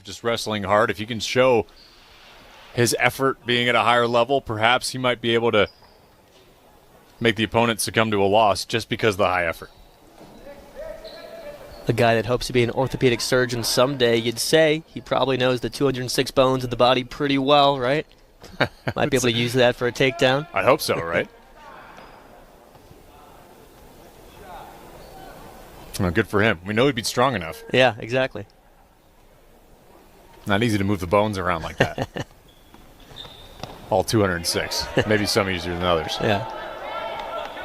just wrestling hard. If he can show his effort being at a higher level, perhaps he might be able to make the opponent succumb to a loss just because of the high effort. A guy that hopes to be an orthopedic surgeon someday, you'd say. He probably knows the 206 bones in the body pretty well, right? Might be able to use that for a takedown. I hope so, right? Well, good for him. We know he'd be strong enough. Yeah, exactly. Not easy to move the bones around like that. All 206. Maybe some easier than others. Yeah.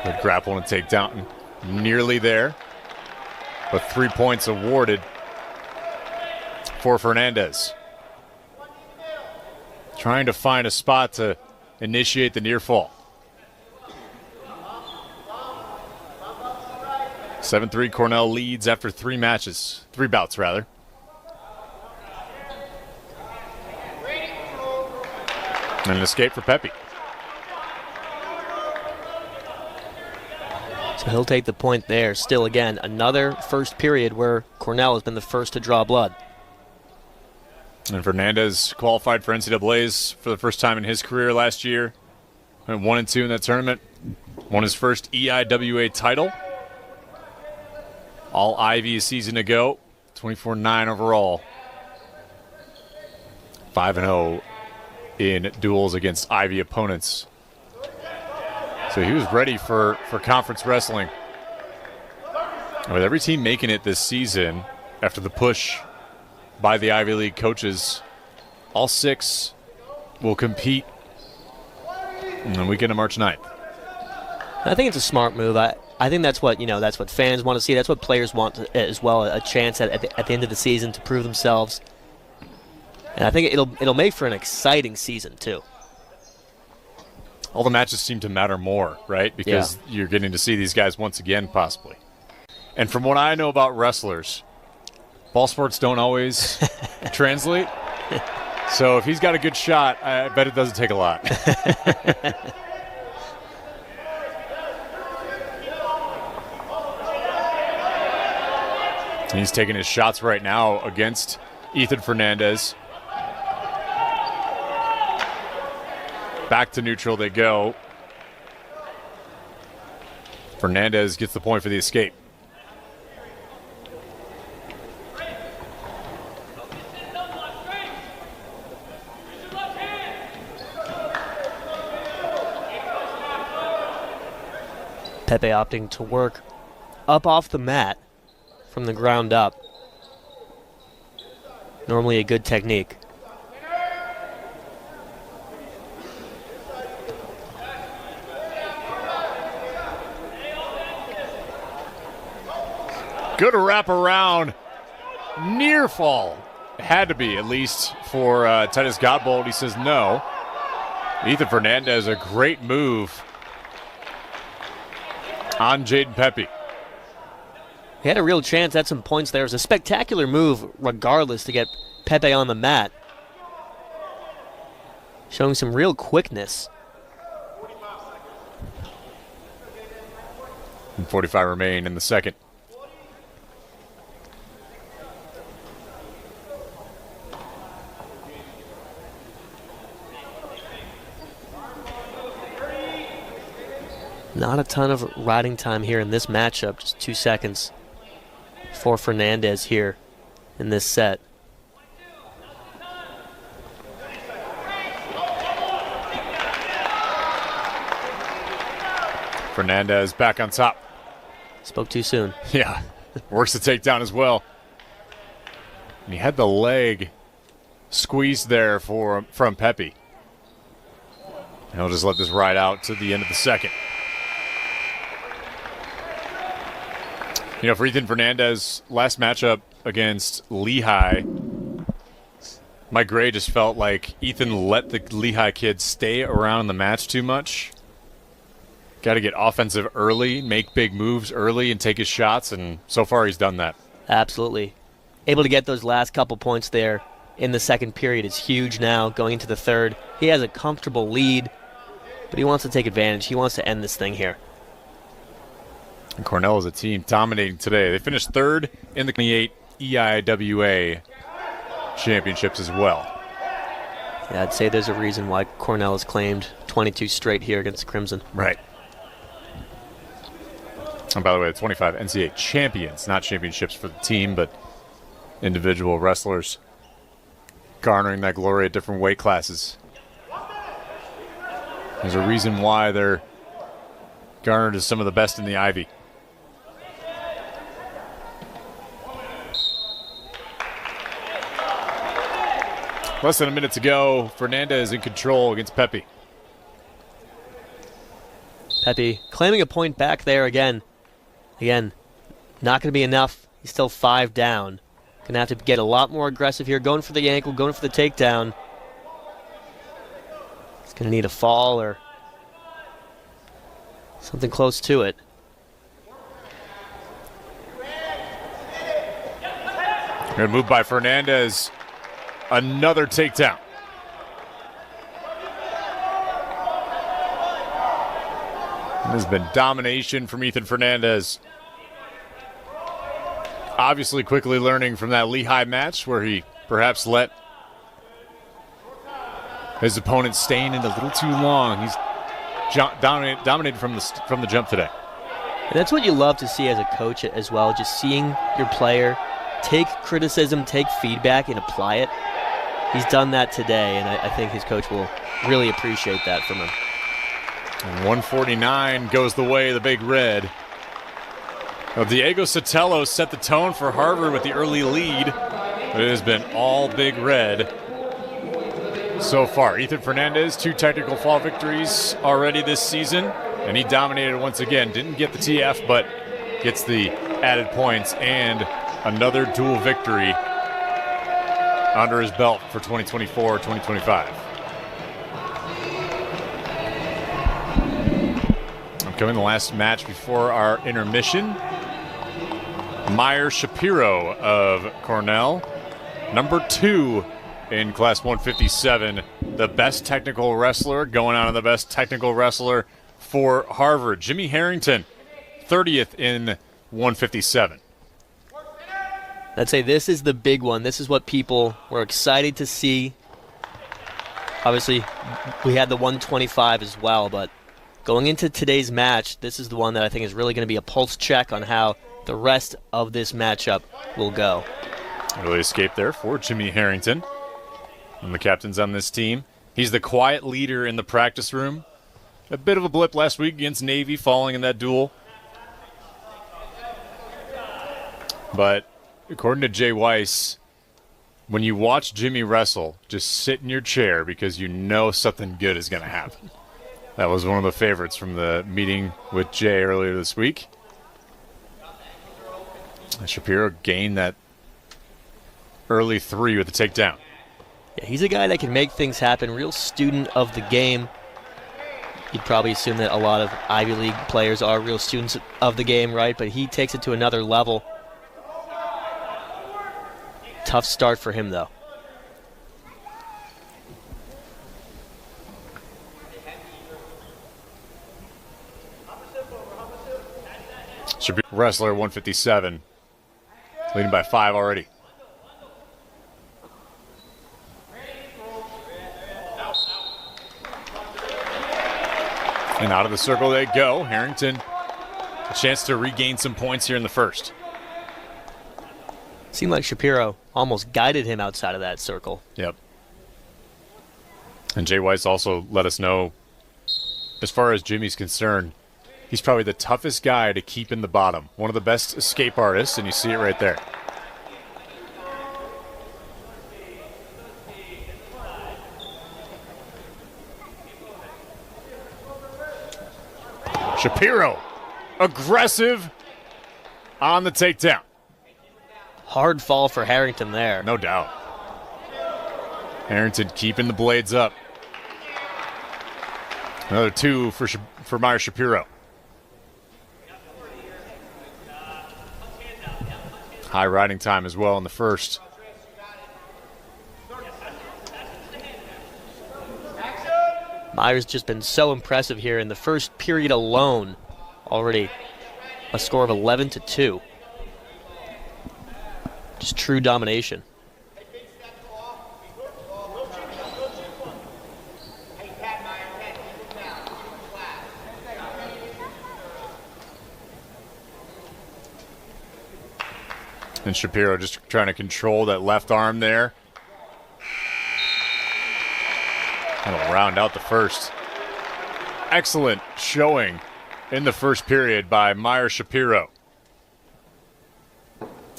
Good grapple and takedown. Nearly there. But 3 points awarded for Fernandez. Trying to find a spot to initiate the near fall. 7-3 Cornell leads after 3 bouts rather. And an escape for Pepe. So he'll take the point there. Still, again, another first period where Cornell has been the first to draw blood. And Fernandez qualified for NCAAs for the first time in his career last year. Went 1-2 in that tournament. Won his first EIWA title. All Ivy a season ago. 24-9 overall. 5-0 in duels against Ivy opponents. So he was ready for conference wrestling. And with every team making it this season, after the push by the Ivy League coaches, all 6 will compete in the weekend of March 9th. I think it's a smart move. I think that's what that's what fans want to see. That's what players want as well, a chance at the end of the season to prove themselves. And I think it'll make for an exciting season too. All the matches seem to matter more, right? Because you're getting to see these guys once again, possibly. And from what I know about wrestlers, ball sports don't always translate. So if he's got a good shot, I bet it doesn't take a lot. And he's taking his shots right now against Ethan Fernandez. Back to neutral they go. Fernandez gets the point for the escape. Pepe opting to work up off the mat from the ground up. Normally a good technique. Good wrap around. Near fall. It had to be, at least for Titus Godbold. He says no. Ethan Fernandez, a great move on Jaden Pepe. He had a real chance at some points there. It was a spectacular move, regardless, to get Pepe on the mat. Showing some real quickness. And 45 remain in the second. Not a ton of riding time here in this matchup, just 2 seconds for Fernandez here in this set. Fernandez back on top. Spoke too soon. Yeah, works the takedown as well. And he had the leg squeezed there from Pepe. And he'll just let this ride out to the end of the second. You know, for Ethan Fernandez, last matchup against Lehigh, Mike Gray just felt like Ethan let the Lehigh kids stay around the match too much. Got to get offensive early, make big moves early, and take his shots, and so far he's done that. Absolutely. Able to get those last couple points there in the second period is huge now going into the third. He has a comfortable lead, but he wants to take advantage. He wants to end this thing here. And Cornell is a team dominating today. They finished third in the 28 EIWA championships as well. Yeah, I'd say there's a reason why Cornell has claimed 22 straight here against the Crimson. Right. And by the way, the 25 NCAA champions, not championships for the team, but individual wrestlers garnering that glory at different weight classes. There's a reason why they're garnered as some of the best in the Ivy. Less than a minute to go. Fernandez in control against Pepe. Pepe claiming a point back there again. Again, not going to be enough. He's still 5 down. Going to have to get a lot more aggressive here. Going for the ankle, going for the takedown. He's going to need a fall or something close to it. Good move by Fernandez. Another takedown. There's been domination from Ethan Fernandez. Obviously quickly learning from that Lehigh match where he perhaps let his opponent stay in it a little too long. He's dominated from the jump today. And that's what you love to see as a coach as well, just seeing your player take criticism, take feedback, and apply it. He's done that today, and I think his coach will really appreciate that from him. And 149 goes the way of the Big Red. Well, Diego Sotelo set the tone for Harvard with the early lead, but it has been all Big Red so far. Ethan Fernandez, 2 technical fall victories already this season, and he dominated once again. Didn't get the TF, but gets the added points and another dual victory under his belt for 2024-2025. Coming the last match before our intermission. Meyer Shapiro of Cornell, number 2 in Class 157, the best technical wrestler, going on to the best technical wrestler for Harvard. Jimmy Harrington, 30th in 157. I'd say this is the big one. This is what people were excited to see. Obviously, we had the 125 as well, but going into today's match, this is the one that I think is really going to be a pulse check on how the rest of this matchup will go. Early escape there for Jimmy Harrington. And the captain's on this team. He's the quiet leader in the practice room. A bit of a blip last week against Navy, falling in that duel. But according to Jay Weiss, when you watch Jimmy wrestle, just sit in your chair because you know something good is going to happen. That was one of the favorites from the meeting with Jay earlier this week. Shapiro gained that early 3 with the takedown. Yeah, he's a guy that can make things happen, real student of the game. You'd probably assume that a lot of Ivy League players are real students of the game, right? But he takes it to another level. Tough start for him, though. Wrestler 157, leading by 5 already. And out of the circle they go. Harrington, a chance to regain some points here in the first. Seemed like Shapiro almost guided him outside of that circle. Yep. And Jay Weiss also let us know, as far as Jimmy's concerned, he's probably the toughest guy to keep in the bottom. One of the best escape artists, and you see it right there. Shapiro, aggressive on the takedown. Hard fall for Harrington there. No doubt. Harrington keeping the blades up. Another 2 for Meyer Shapiro. High riding time as well in the first. Meyer's just been so impressive here in the first period alone. Already a score of 11-2. Just true domination. And Shapiro just trying to control that left arm there. That'll round out the first. Excellent showing in the first period by Meyer Shapiro.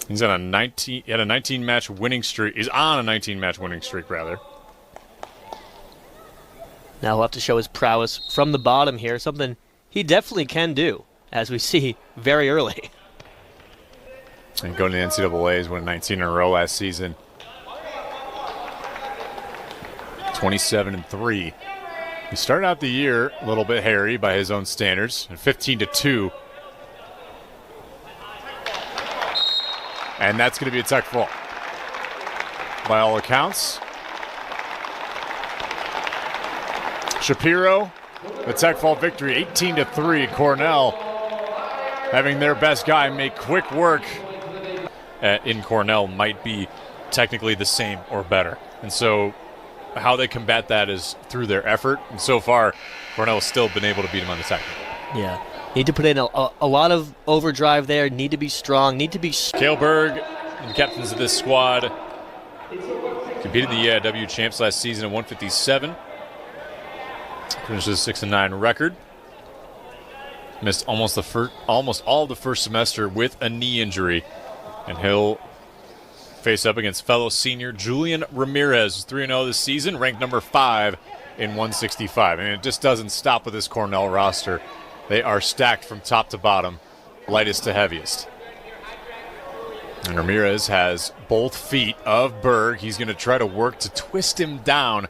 He's on a 19-match winning streak. He's on a 19-match winning streak, rather. Now he'll have to show his prowess from the bottom here, something he definitely can do, as we see very early. And going to the NCAAs, won 19 in a row last season. 27-3. He started out the year a little bit hairy by his own standards, and 15-2. And that's going to be a tech fault. By all accounts. Shapiro, the tech fault victory, 18-3. Cornell having their best guy make quick work in Cornell might be technically the same or better. And so how they combat that is through their effort. And so far, Cornell's still been able to beat him on the technical. Yeah. Need to put in a lot of overdrive there. Need to be strong. Need to be... Cale Berg, the captains of this squad, competed in the W Champs last season at 157. Finishes 6-9 record. Missed almost all of the first semester with a knee injury. And he'll face up against fellow senior Julian Ramirez, 3-0 this season, ranked number 5 in 165. And it just doesn't stop with this Cornell roster. They are stacked from top to bottom, lightest to heaviest. And Ramirez has both feet of Berg. He's going to try to work to twist him down.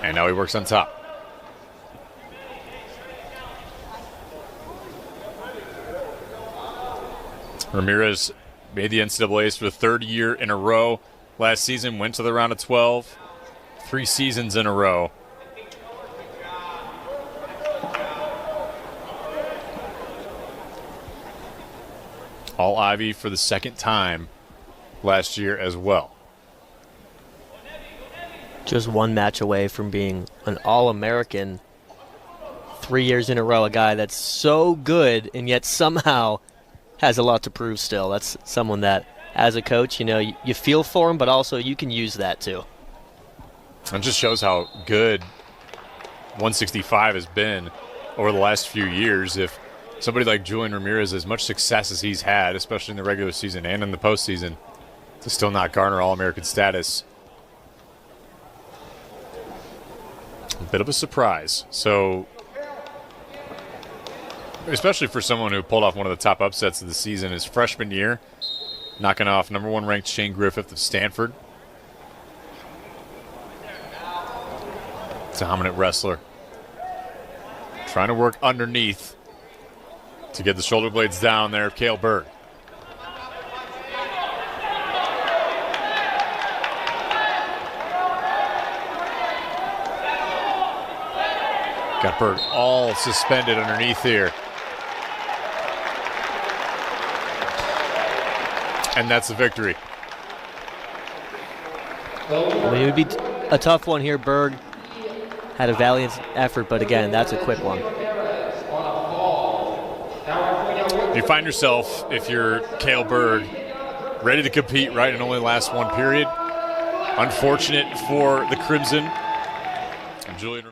And now he works on top. Ramirez made the NCAAs for the third year in a row. Last season, went to the round of 12. 3 seasons in a row. All Ivy for the second time last year as well. Just one match away from being an All-American 3 years in a row. A guy that's so good and yet somehow has a lot to prove still. That's someone that, as a coach, you know, you feel for him, but also you can use that too. It just shows how good 165 has been over the last few years. If somebody like Julian Ramirez, as much success as he's had, especially in the regular season and in the postseason, to still not garner All-American status, a bit of a surprise. So, especially for someone who pulled off one of the top upsets of the season his freshman year, knocking off number 1 ranked Shane Griffith of Stanford. Dominant wrestler. Trying to work underneath to get the shoulder blades down there of Cale Berg. Got Berg all suspended underneath here. And that's the victory. I mean, it would be a tough one here. Berg had a valiant effort, but again, that's a quick one. You find yourself, if you're Cale Berg, ready to compete, right, and only last one period. Unfortunate for the Crimson. And Julian